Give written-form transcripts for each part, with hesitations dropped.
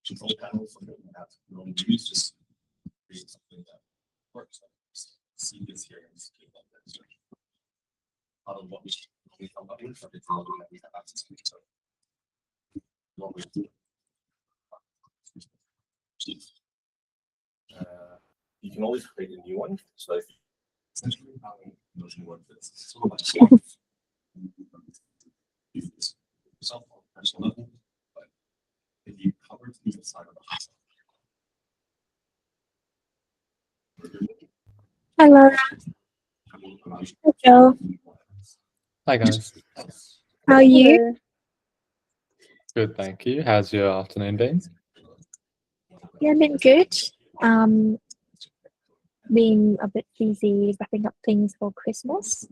control panel for them to have your own views, just create something that works. See this here and just keep up that search. Out of what we come up with, but it's all that we have access to. So what we do. You can always create a new one. So if essentially how Notion works is sort of like yourself on a personal level, but if you cover the side of the house. Hello. Hello. Hi guys. How are you? Good, thank you. How's your afternoon been? Yeah, been good. Being a bit busy wrapping up things for Christmas.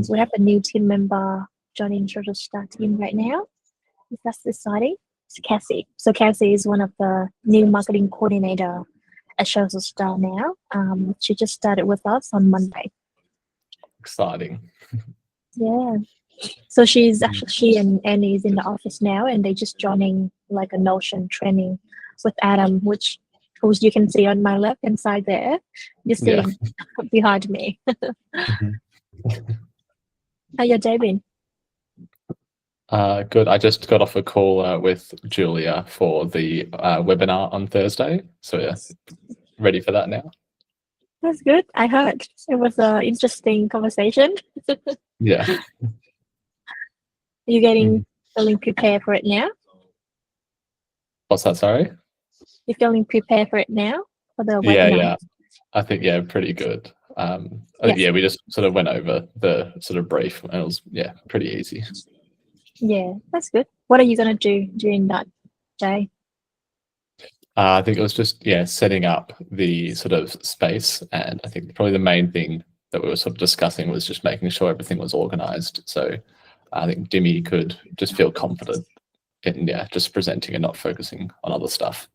We have a new team member joining Social Star team right now. That's exciting. It's Cassie. So Cassie is one of the new marketing coordinator at Social Star now. She just started with us on Monday. Exciting. Yeah. So she and Annie is in the office now, and they're just joining like a Notion training with Adam, which you can see on my left hand side there. You're sitting behind me. How your day been? Good. I just got off a call with Julia for the webinar on Thursday. So yeah, ready for that now. That's good. I heard it was an interesting conversation. Yeah. You feeling prepared for it now? What's that, sorry? You're feeling prepared for it now for the webinar? Yeah. I think, pretty good. I think, we just sort of went over the sort of brief and it was, pretty easy. Yeah, that's good. What are you going to do during that day? I think it was just, setting up the sort of space. And I think probably the main thing that we were sort of discussing was just making sure everything was organized. So I think Dimmy could just feel confident in, just presenting and not focusing on other stuff.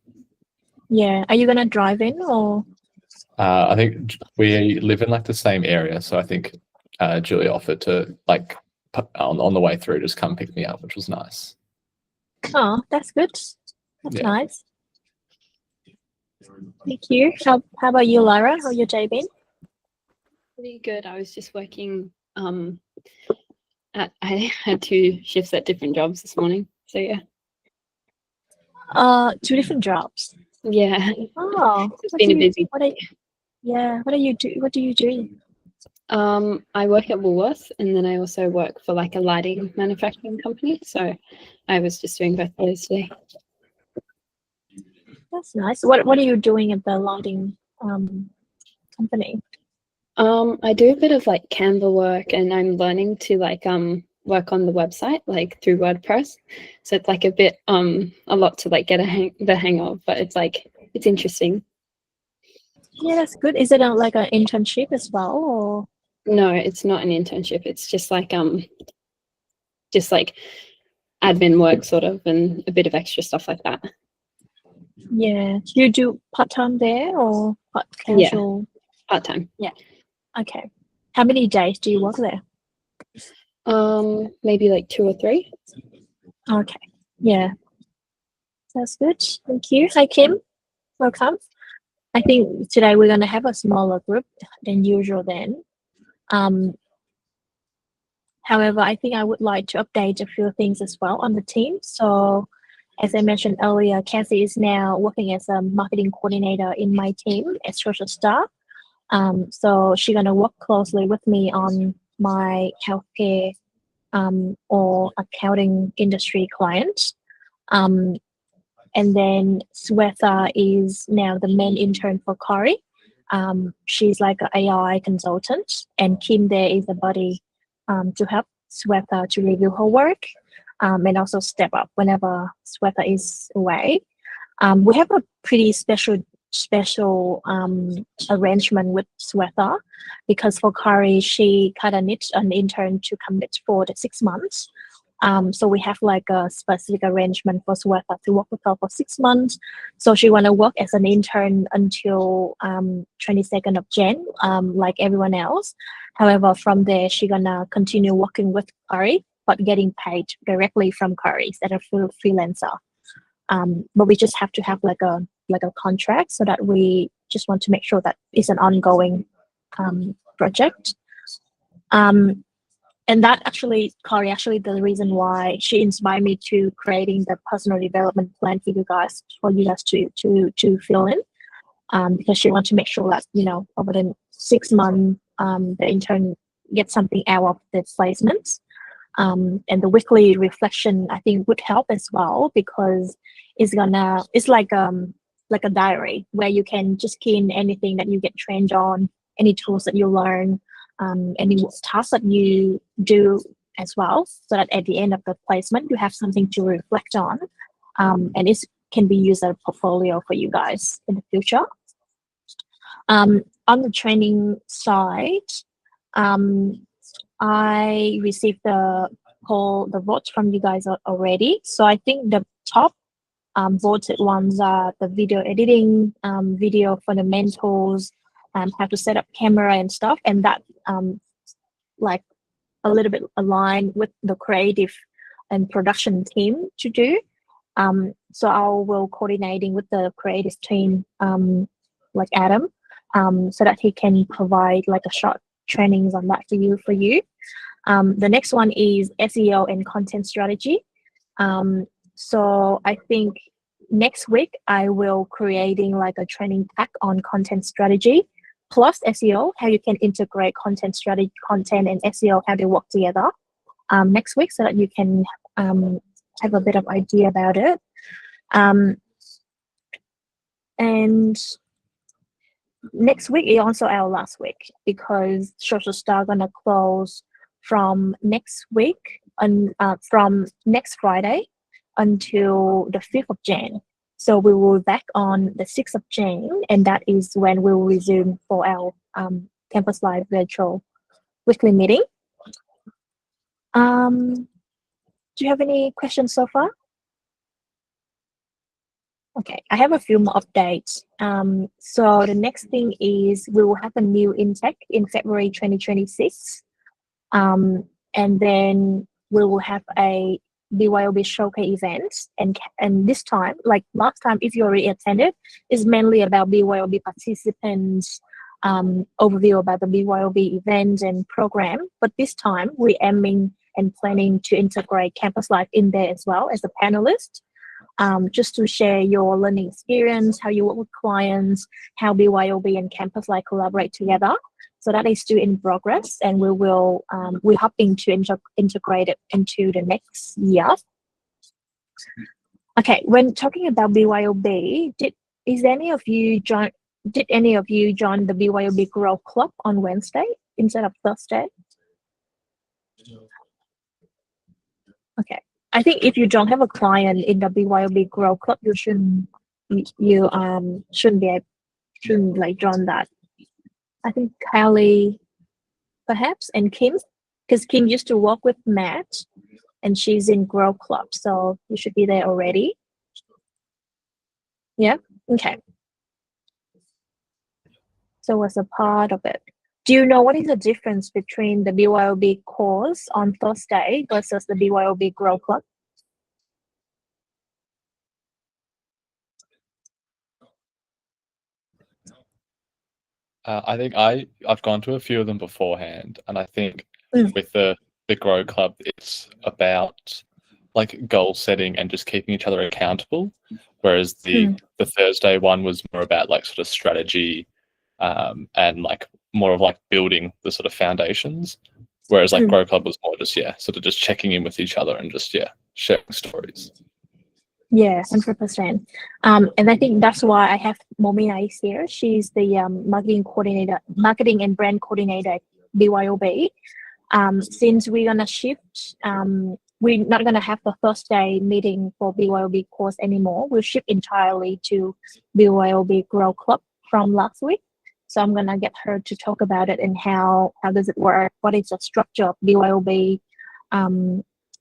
Yeah. Are you going to drive in or? I think we live in like the same area. So I think Julia offered to like on the way through, just come pick me up, which was nice. Oh, that's good. That's nice. Thank you. How about you, Lyra? How your day been? Pretty good. I was just working. I had 2 shifts at different jobs this morning. So yeah. 2 different jobs. Yeah. Oh, it's been a busy. What do you do? I work at Woolworths, and then I also work for like a lighting manufacturing company. So I was just doing both those today. That's nice. What are you doing at the lighting company? I do a bit of like Canva work, and I'm learning to like work on the website like through WordPress. So it's like a bit a lot to like get the hang of, but it's interesting. Yeah, that's good. Is it like an internship as well, or? No, it's not an internship. It's just like admin work sort of, and a bit of extra stuff like that. Yeah. Do you do part-time there or casual? Yeah, part-time. Yeah. Okay. How many days do you work there? Maybe like 2 or 3. Okay. Yeah. That's good. Thank you. Hi, Kim. Welcome. I think today we're going to have a smaller group than usual then. However, I think I would like to update a few things as well on the team. So as I mentioned earlier, Cassie is now working as a marketing coordinator in my team at Social Star. So she's going to work closely with me on my healthcare or accounting industry clients. And then Swetha is now the main intern for Corey. She's like an AI consultant, and Kim there is a buddy to help Swetha to review her work and also step up whenever Swetha is away. We have a pretty special arrangement with Swetha because for Corey, she kind of needs an intern to commit for the 6 months. So we have like a specific arrangement for Swetha to work with her for 6 months. So she want to work as an intern until 22nd of Jan, like everyone else. However, from there, she's gonna continue working with Corey, but getting paid directly from Corey instead of freelancer. But we just have to have like a contract, so that we just want to make sure that it's an ongoing project. And that actually, Kari, actually the reason why she inspired me to creating the personal development plan for you guys to fill in, because she wants to make sure that, you know, over the 6 months, the intern gets something out of the placements. And the weekly reflection, I think, would help as well, because it's like a diary where you can just key in anything that you get trained on, any tools that you learn, any tasks that you do as well, so that at the end of the placement you have something to reflect on, and it can be used as a portfolio for you guys in the future. On the training side, I received the votes from you guys already. So I think the top voted ones are the video editing, video fundamentals, how to set up camera and stuff, and that like a little bit aligned with the creative and production team to do. So I will coordinating with the creative team, like Adam, so that he can provide like a short trainings on that for you. The next one is SEO and content strategy. So I think next week I will creating like a training pack on content strategy plus SEO, how you can integrate content strategy, content and SEO, how they work together next week, so that you can have a bit of idea about it. And next week is also our last week, because Social Star gonna close from next week and from next Friday until the 5th of Jan. So we will be back on the 6th of Jan, and that is when we will resume for our Campus Live virtual weekly meeting. Do you have any questions so far? Okay, I have a few more updates. So the next thing is we will have a new intake in February 2026. And then we will have a BYOB showcase event. And this time, like last time, if you already attended, is mainly about BYOB participants, overview about the BYOB event and program. But this time, we're aiming and planning to integrate Campus Live in there as well as a panelist. Just to share your learning experience, how you work with clients, how BYOB and Campus Live collaborate together. So that is still in progress, and we will we're hoping to integrate it into the next year. Okay, when talking about BYOB, did any of you join the BYOB Grow Club on Wednesday instead of Thursday? Okay. I think if you don't have a client in the BYOB Grow Club, you shouldn't like join that. I think Kylie, perhaps, and Kim, because Kim used to work with Matt, and she's in Grow Club, so you should be there already. Yeah. Okay. So as a part of it, do you know what is the difference between the BYOB course on Thursday versus the BYOB Grow Club? I think I've gone to a few of them beforehand, and I think with the Grow Club, it's about like goal setting and just keeping each other accountable, whereas the Thursday one was more about like sort of strategy, and like more of like building the sort of foundations, whereas like Grow Club was more just sort of just checking in with each other and just sharing stories. Yeah, 100%. And I think that's why I have Momina is here. She's the marketing and brand coordinator at BYOB. Since we're gonna shift, we're not gonna have the Thursday meeting for BYOB course anymore. We'll shift entirely to BYOB Grow Club from last week. So I'm gonna get her to talk about it and how does it work, what is the structure of BYOB,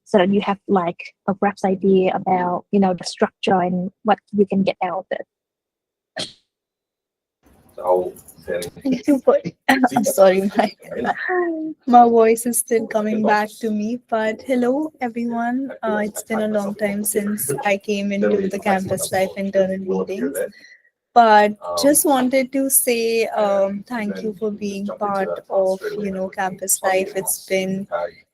so that you have like a rough idea about, you know, the structure and what you can get out of it. Thank you for I'm sorry, my voice is still coming back to me. But hello everyone. It's been a long time since I came into the campus life internal meetings. But just wanted to say thank you for being part of campus life. It's been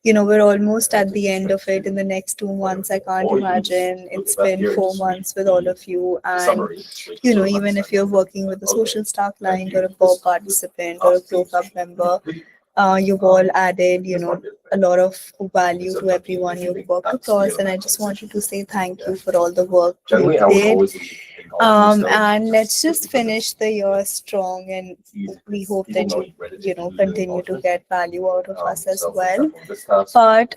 we're almost at the end of it in the next 2 months. I can't imagine it's been 4 months with all of you. And even if you're working with a social staff client or a BOB participant or a Grow Club member, you've all added a lot of value to everyone you've worked across. And I just wanted to say thank you for all the work you did. And let's just finish the year strong, and we hope that you continue to get value out of us as well. But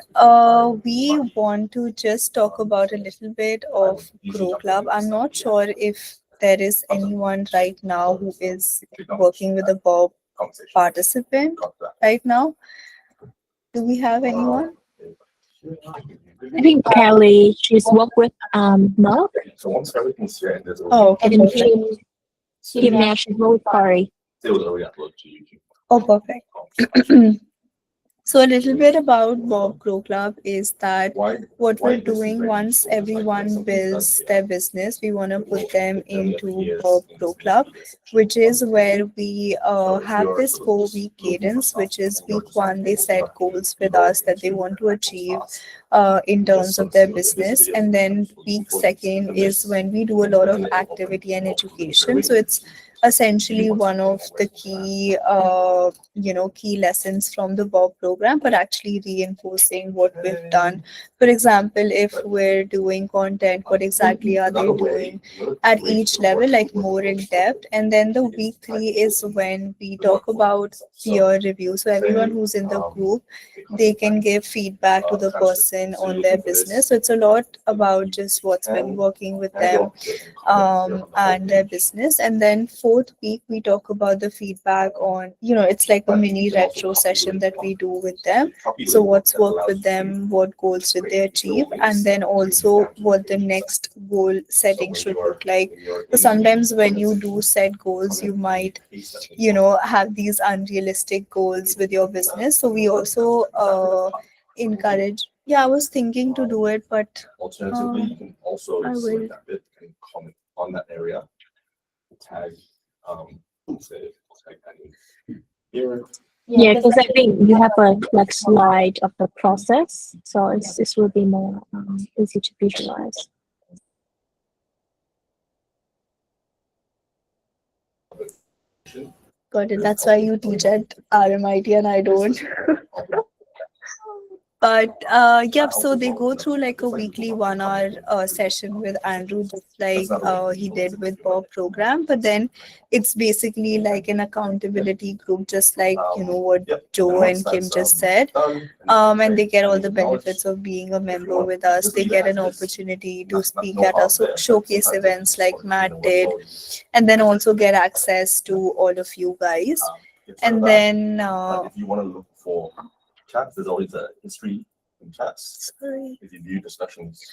we want to just talk about a little bit of Grow Club. I'm not sure if there is anyone right now who is working with a BOB participant right now. Do we have anyone? I think Kelly, she's worked with Mark, Oh, okay. and Perfect. Kim now she's worked with Corey. Oh, perfect. So a little bit about BYOB Grow Club is that what we're doing once everyone builds their business, we want to put them into BYOB Grow Club, which is where we have this 4-week cadence, which is week 1, they set goals with us that they want to achieve in terms of their business. And then week 2 is when we do a lot of activity and education. So it's essentially one of the key key lessons from the BOB program, but actually reinforcing what we've done. For example, if we're doing content, what exactly are they doing at each level, like more in depth. And then the week 3 is when we talk about peer review. So everyone who's in the group, they can give feedback to the person on their business. So it's a lot about just what's been working with them and their business. And then 4th week, we talk about the feedback on, it's like a mini retro session that we do with them. So what's worked with them, what goals did they achieve, and then also what the next goal setting should look like. So sometimes when you do set goals, you might, have these unrealistic goals with your business. So we also encourage. Yeah, I was thinking to do it, but Alternatively, you can also I select will. that bit and comment on that area. Tag, say, tag any here. Yeah, because I think you have a like slide of the process, so this will be more easy to visualize. Got it. That's why you teach at RMIT and I don't. But yep, so they go through like a weekly 1-hour session with Andrew, just like he did with BOB program. But then it's basically like an accountability group, just like what Joe and Kim just said. And they get all the benefits of being a member with us. They get an opportunity to speak at our showcase events like Matt did, and then also get access to all of you guys. And then if you want to look for chats, there's always a history in chats. sorry. If you view discussions.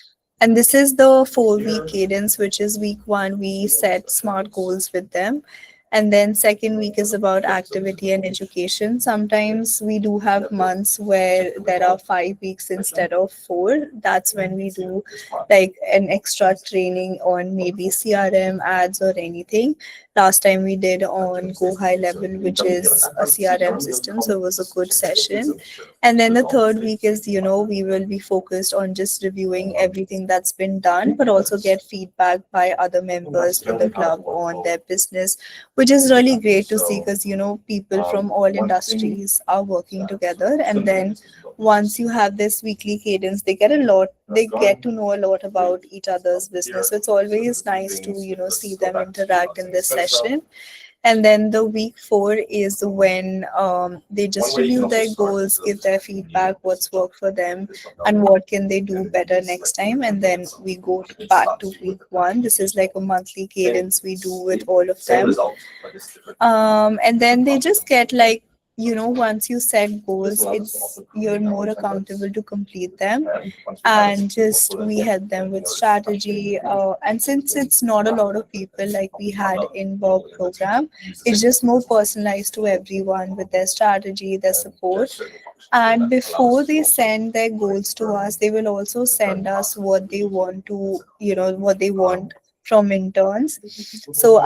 And this is the 4-week cadence, which is week 1, we set SMART goals with them. And then 2nd week is about activity and education. Sometimes we do have months where there are 5 weeks instead of 4. That's when we do like an extra training on maybe CRM, ads, or anything. Last time we did on Go High Level, which is a CRM system. So it was a good session. And then the 3rd week is, we will be focused on just reviewing everything that's been done, but also get feedback by other members with the club on their business, which is really great to see because, people from all industries are working together. And then once you have this weekly cadence, they get to know a lot about each other's business. So it's always nice to, see them interact in this session. And then the week 4 is when they just review their goals, give their feedback, what's worked for them, and what can they do better next time. And then we go back to week 1. This is like a monthly cadence we do with all of them. And then they just get like once you set goals, you're more accountable to complete them, and just we help them with strategy. And since it's not a lot of people like we had in Bob program, it's just more personalized to everyone with their strategy, their support. And before they send their goals to us, they will also send us what they want to, what they want from interns. So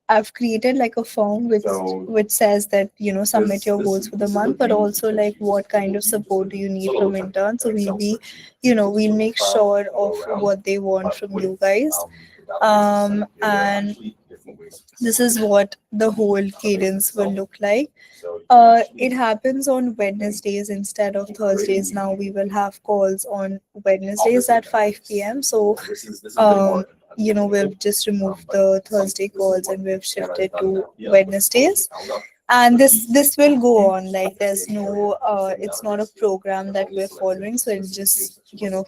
I've created like a form which says that submit your goals for the month, but also like what kind of support do you need from interns. So we'll make sure of what they want from you guys. And this is what the whole cadence will look like. It happens on Wednesdays instead of Thursdays. Now we will have calls on Wednesdays at 5 p.m. So, we've just removed the Thursday calls and we've shifted to Wednesdays. And this will go on. Like there's no, it's not a program that we're following. So it'll just,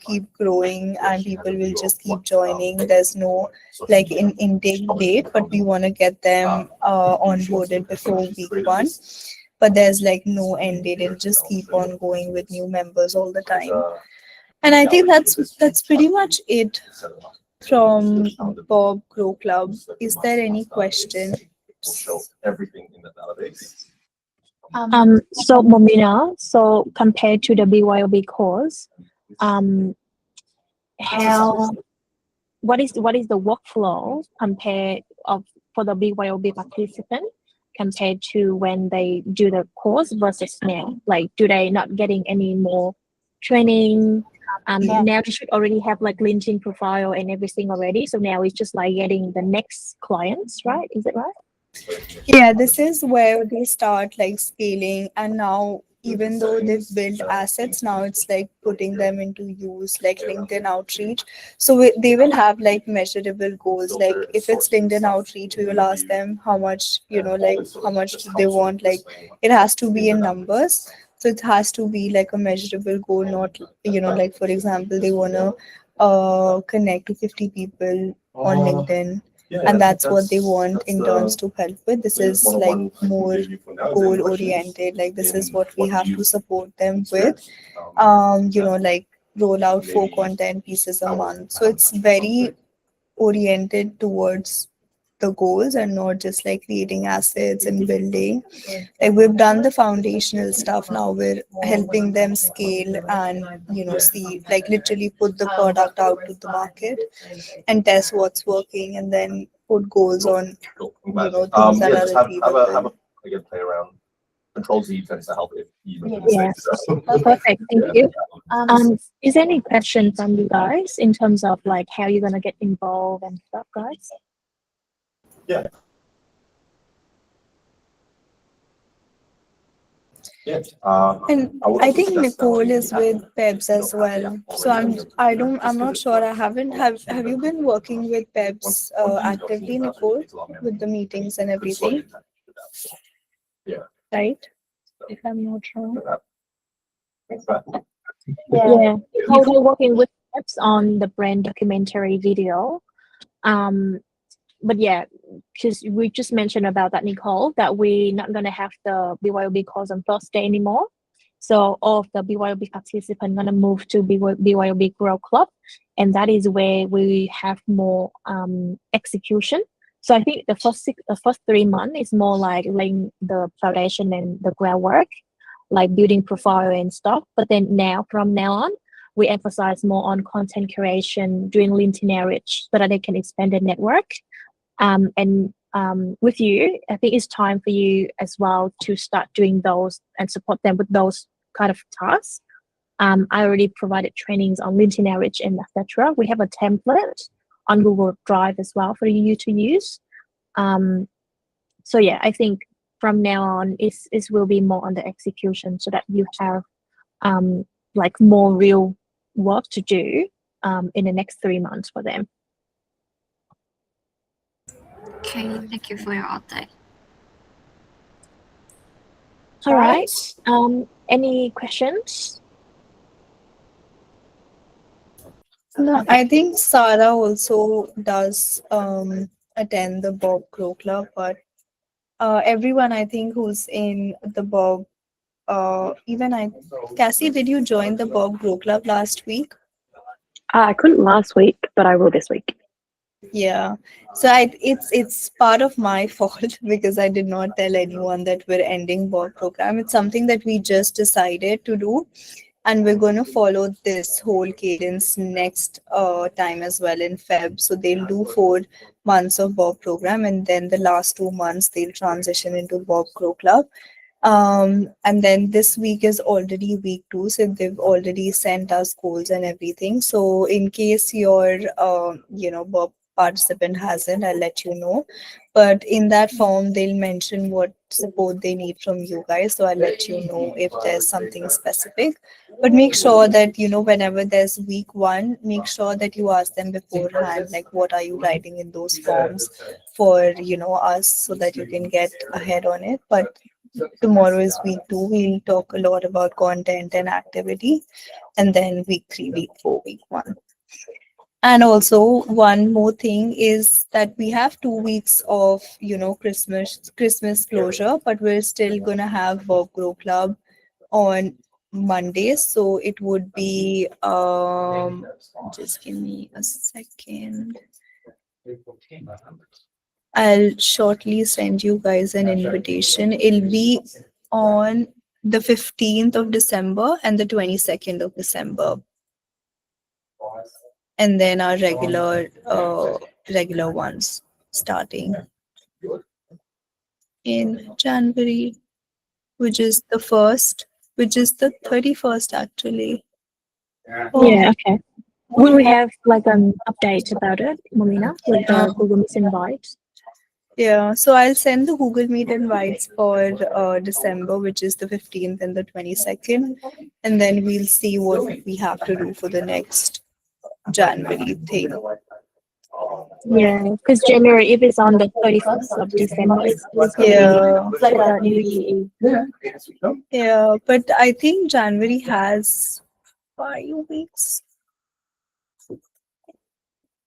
keep growing and people will just keep joining. There's no like intake date, but we want to get them onboarded before week 1. But there's like no end date. It'll just keep on going with new members all the time. And I think that's pretty much it from Bob Grow Club. Is there any question? Show everything in the database. So Momina, so compared to the BYOB course, what is the workflow for the BYOB participant compared to when they do the course versus now? Like, do they not getting any more training? Now they should already have like LinkedIn profile and everything already. So now it's just like getting the next clients, right? Is it right? Yeah, this is where they start like scaling. And now, even though they've built assets, now it's like putting them into use, like LinkedIn outreach. So they will have like measurable goals. Like if it's LinkedIn outreach, we will ask them how much, like how much do they want. Like it has to be in numbers. So it has to be like a measurable goal, not, like for example, they want to connect to 50 people on LinkedIn. And that's what they want interns to help with. This is like more goal oriented. Like this is what we have to support them with. Like roll out 4 content pieces a month. So it's very oriented towards the goals and not just like creating assets and building. Like we've done the foundational stuff. Now we're helping them scale and see, like literally put the product out to the market and test what's working, and then put goals on things that Just are have achievable. again, play around. Control Z tends to help if you make a Yeah. mistake. So. Perfect. Thank you. Is there any question from you guys in terms of like how you're gonna get involved and stuff, guys? Yeah. And I think Nicole is with PEBS as well. So I'm not sure. Have you been working with PEBS actively, Nicole, with the meetings and everything? Yeah. Right? If I'm not wrong. Yeah. We're working with apps on the brand documentary video. But yeah, because we just mentioned about that, Nicole, that we're not gonna have the BYOB calls on Thursday anymore. So all of the BYOB participants gonna move to BYOB Grow Club, and that is where we have more execution. So I think the first 3 months is more like laying the foundation and the groundwork, like building profile and stuff. But then from now on, we emphasize more on content creation, doing LinkedIn outreach so that they can expand their network. And with you, I think it's time for you as well to start doing those and support them with those kind of tasks. I already provided trainings on LinkedIn outreach and etc. We have a template on Google Drive as well for you to use. So yeah, I think from now on, it will be more on the execution so that you have like more real work to do in the next 3 months for them. Okay, thank you for your update. All right. Any questions? No, I think Sarah also does attend the Bob Grow Club, but everyone I think who's in the Bob, Cassie, did you join the Bob Grow Club last week? I couldn't last week, but I will this week. Yeah. So it's part of my fault because I did not tell anyone that we're ending Bob program. It's something that we just decided to do, and we're going to follow this whole cadence next time as well in Feb. So they'll do 4 months of Bob program, and then the last 2 months they'll transition into Bob Grow Club. And then this week is already week 2, so they've already sent us goals and everything. So in case your Bob participant hasn't, I'll let you know. But in that form, they'll mention what support they need from you guys. So I'll let you know if there's something specific. But make sure that, whenever there's week 1, make sure that you ask them beforehand, like, what are you writing in those forms for, us, so that you can get ahead on it. But tomorrow is week 2. We'll talk a lot about content and activity. And then week 3, week 4, week 1. And also one more thing is that we have 2 weeks of, Christmas closure, but we're still gonna have Bob Grow Club on Mondays. So it would be just give me a second. I'll shortly send you guys an invitation. It'll be on the 15th of December and the 22nd of December. And then our regular ones starting in January, which is the 31st actually. Yeah, okay. Will we have like an update about it, Momina, with the Google Meet invite? Yeah, so I'll send the Google Meet invites for December, which is the 15th and the 22nd, and then we'll see what we have to do for the next January thing. Yeah, because January, if it's on the 31st of December, it's gonna Yeah. be like a New Year Eve. Yeah, but I think January has 5 weeks.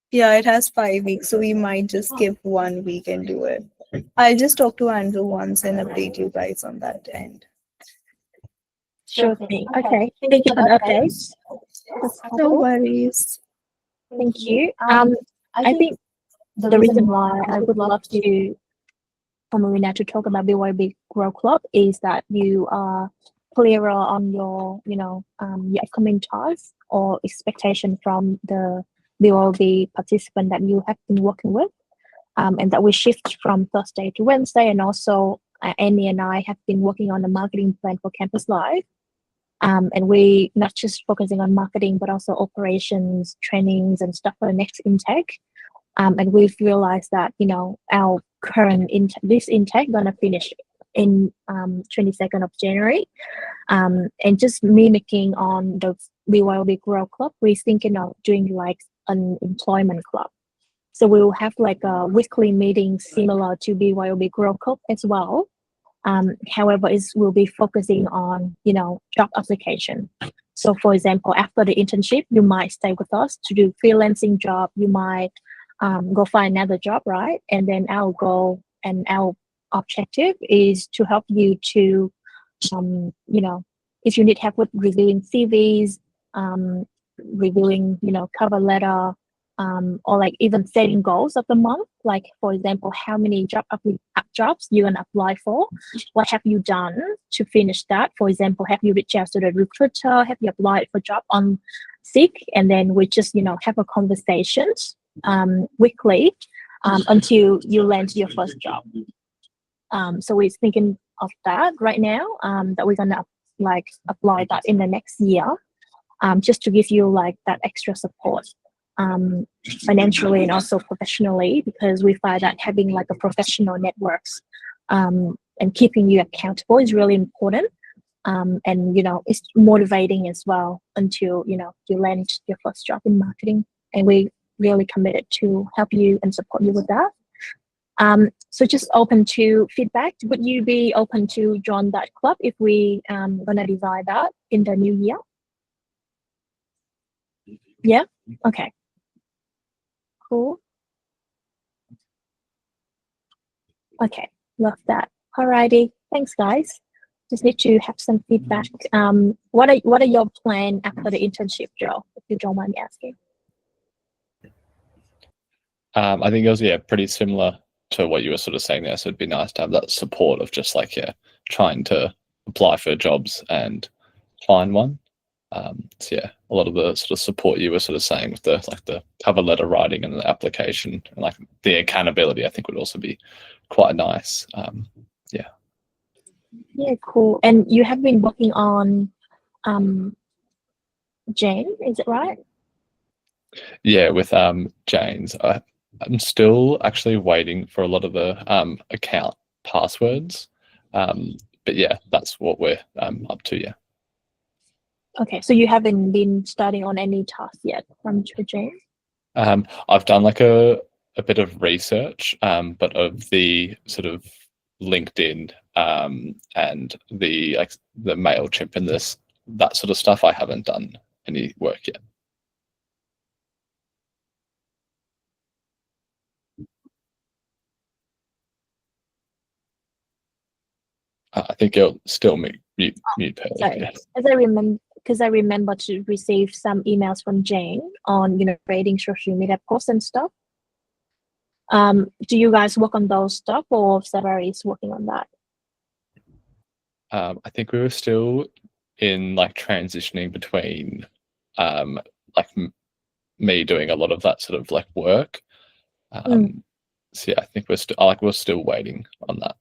Yeah, it has 5 weeks, so we might just skip 1 week and do it. I'll just talk to Andrew once and update you guys on that end. Sure thing. Okay, thank you for the updates. No worries. Thank you. I think the reason why I would love to for Marina to talk about BYOB Grow Club is that you are clearer on your, your upcoming tasks or expectation from the BYOB participant that you have been working with, and that we shift from Thursday to Wednesday, and also Annie and I have been working on the marketing plan for Campus Live. And we not just focusing on marketing, but also operations, trainings, and stuff for the next intake. And we've realized that, our current this intake gonna finish in 22nd of January. And just mimicking on the BYOB Grow Club, we're thinking of doing like an employment club. So we will have like a weekly meeting similar to BYOB Grow Club as well. However, we'll be focusing on, job application. So for example, after the internship, you might stay with us to do freelancing job. You might go find another job, right? And then our goal and our objective is to help you to, if you need help with reviewing CVs, reviewing, cover letter, or like even setting goals of the month. Like for example, how many jobs you're gonna apply for? What have you done to finish that? For example, have you reached out to the recruiter? Have you applied for job on Seek? And then we just have a conversations weekly until you land your first job. So we're thinking of that right now. That we're gonna apply that in the next year, just to give you like that extra support. Financially and also professionally, because we find that having like a professional networks and keeping you accountable is really important. And it's motivating as well until you land your first job in marketing, and we really committed to help you and support you with that. So just open to feedback. Would you be open to join that club if we gonna design that in the new year? Yeah. Okay. Cool. Okay. Love that. Alrighty, thanks guys. Just need to have some feedback. What are your plans after the internship, Joe? If you don't mind me asking. I think it was pretty similar to what you were sort of saying there. So it'd be nice to have that support of just like trying to apply for jobs and find one. So yeah, a lot of the sort of support you were sort of saying with the cover letter writing and the application and like the accountability, I think would also be quite nice. Yeah, cool. And you have been working on Jane, is it right? Yeah, with Jane's. I'm still actually waiting for a lot of the account passwords. But yeah, that's what we're up to, yeah. Okay, so you haven't been starting on any tasks yet from Jane? I've done like a bit of research, but of the sort of LinkedIn and the MailChimp and that sort of stuff, I haven't done any work yet. I think it'll still mute Pearl. Sorry, Yes. because I remember to receive some emails from Jane on creating social media posts and stuff. Do you guys work on those stuff, or Sarah is working on that? I think we were still in like transitioning between me doing a lot of that sort of like work. So yeah, I think we're still waiting on that.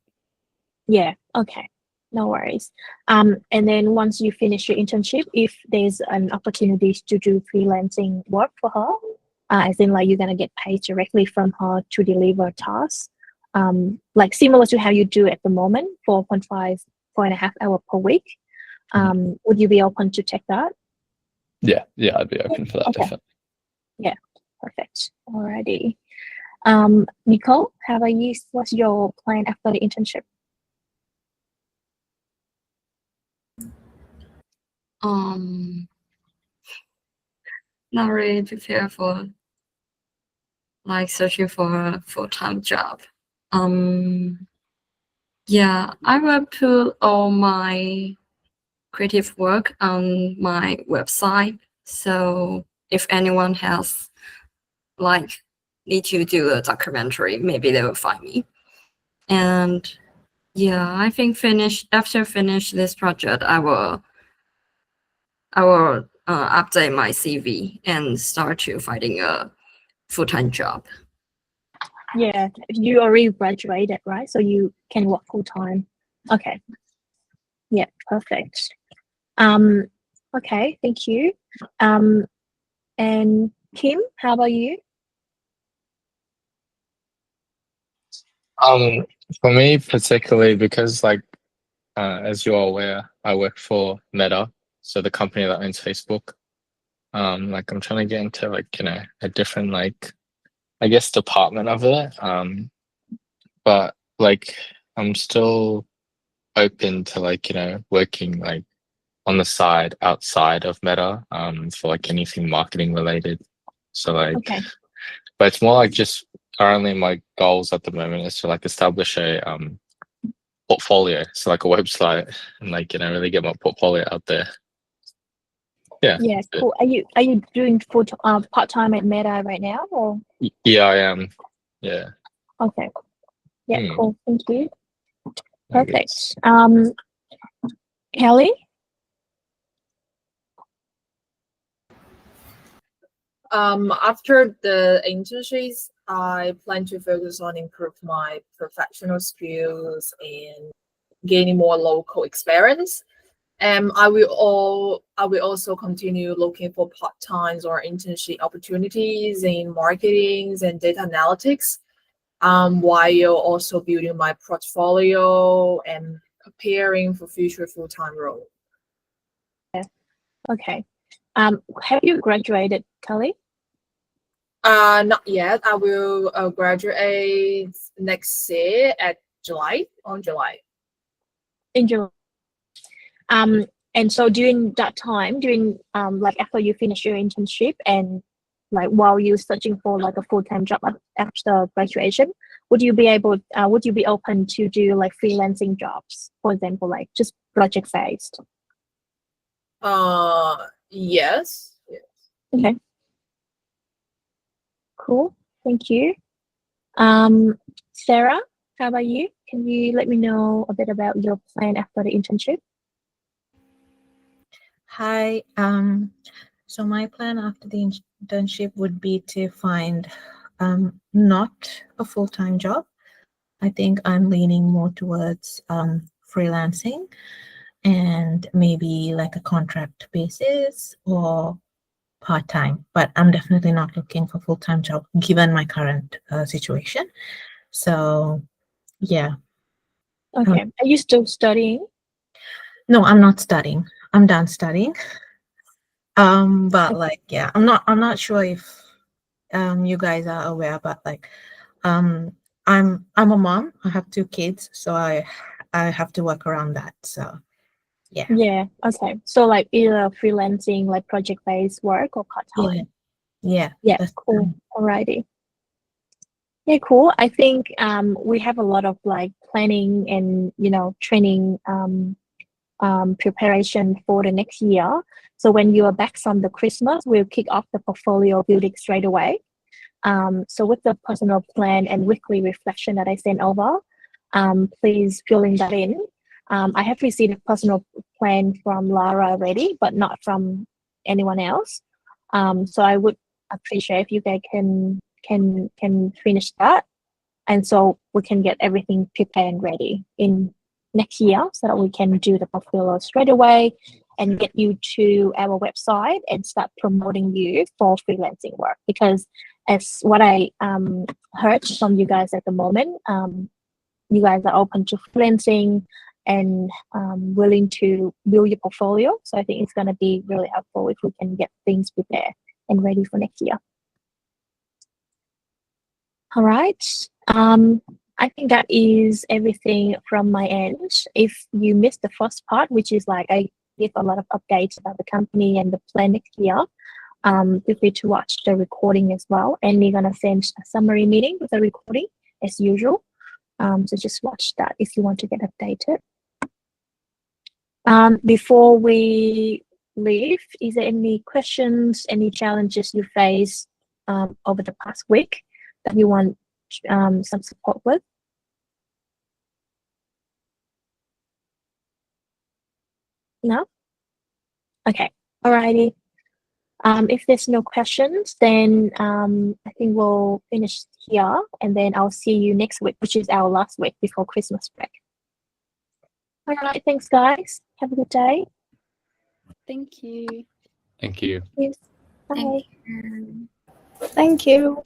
Yeah, okay. No worries. And then once you finish your internship, if there's an opportunity to do freelancing work for her, as in like you're gonna get paid directly from her to deliver tasks, like similar to how you do at the moment, 4.5 hours per week. Would you be open to take that? Yeah, I'd be open for that, Okay. definitely. Yeah, perfect. Alrighty. Nicole, how about you? What's your plan after the internship? Not really prepared for like searching for a full-time job. Yeah, I will put all my creative work on my website. So if anyone has like need to do a documentary, maybe they will find me. And yeah, I think after finish this project, I will update my CV and start to finding a full-time job. Yeah, you already graduated, right? So you can work full time. Okay. Yeah, perfect. Okay, thank you. And Kim, how about you? For me particularly, because like as you're aware, I work for Meta, so the company that owns Facebook. Like I'm trying to get into like a different like I guess department of it. But like I'm still open to like working like on the side outside of Meta for like anything marketing related. So like Okay. but it's more like just currently my goals at the moment is to like establish a portfolio, so like a website, and like really get my portfolio out there. Yeah. Yeah, cool. Are you doing part time at Meta right now, or? Yeah, I am. Yeah. Okay. Yeah, cool. Thank you. I Perfect. guess. Kelly? After the internships, I plan to focus on improve my professional skills and gaining more local experience. I will also continue looking for part-times or internship opportunities in marketing and data analytics, while also building my portfolio and preparing for future full-time role. Okay. Have you graduated, Kelly? Not yet. I will graduate next year on July. In July. And so during that time, like after you finish your internship and like while you're searching for like a full-time job after graduation, would you be open to do like freelancing jobs, for example, like just project based? Yes. Okay. Cool. Thank you. Sarah, how about you? Can you let me know a bit about your plan after the internship? Hi. So my plan after the internship would be to find not a full-time job. I think I'm leaning more towards freelancing and maybe like a contract basis or part-time, but I'm definitely not looking for full-time job given my current situation. So yeah. Okay. Are you still studying? No, I'm not studying. I'm done studying. But like, yeah, I'm not sure if you guys are aware, but like I'm a mom. I have 2 kids, so I have to work around that. So yeah. Yeah. Okay. So like either freelancing, like project based work or part time. Yeah. Yeah. Cool. Alrighty. Yeah, cool. I think we have a lot of like planning and training preparation for the next year. So when you are back from the Christmas, we'll kick off the portfolio building straight away. So with the personal plan and weekly reflection that I sent over, please filling that in. I have received a personal plan from Lara already, but not from anyone else. So I would appreciate if you guys can finish that, and so we can get everything prepared and ready in next year, so that we can do the portfolio straight away and get you to our website and start promoting you for freelancing work. Because as what I heard from you guys at the moment, you guys are open to freelancing and willing to build your portfolio. So I think it's going to be really helpful if we can get things prepared and ready for next year. All right. I think that is everything from my end. If you missed the first part, which is like I give a lot of updates about the company and the plan next year, feel free to watch the recording as well. And we're gonna send a summary meeting with a recording as usual. So just watch that if you want to get updated. Before we leave, is there any questions, any challenges you face over the past week that you want some support with? No? Okay. Alrighty. If there's no questions, then I think we'll finish here, and then I'll see you next week, which is our last week before Christmas break. All right. Thanks, guys. Have a good day. Thank you. Thank you. Yes. Bye. Thank you. Thank you.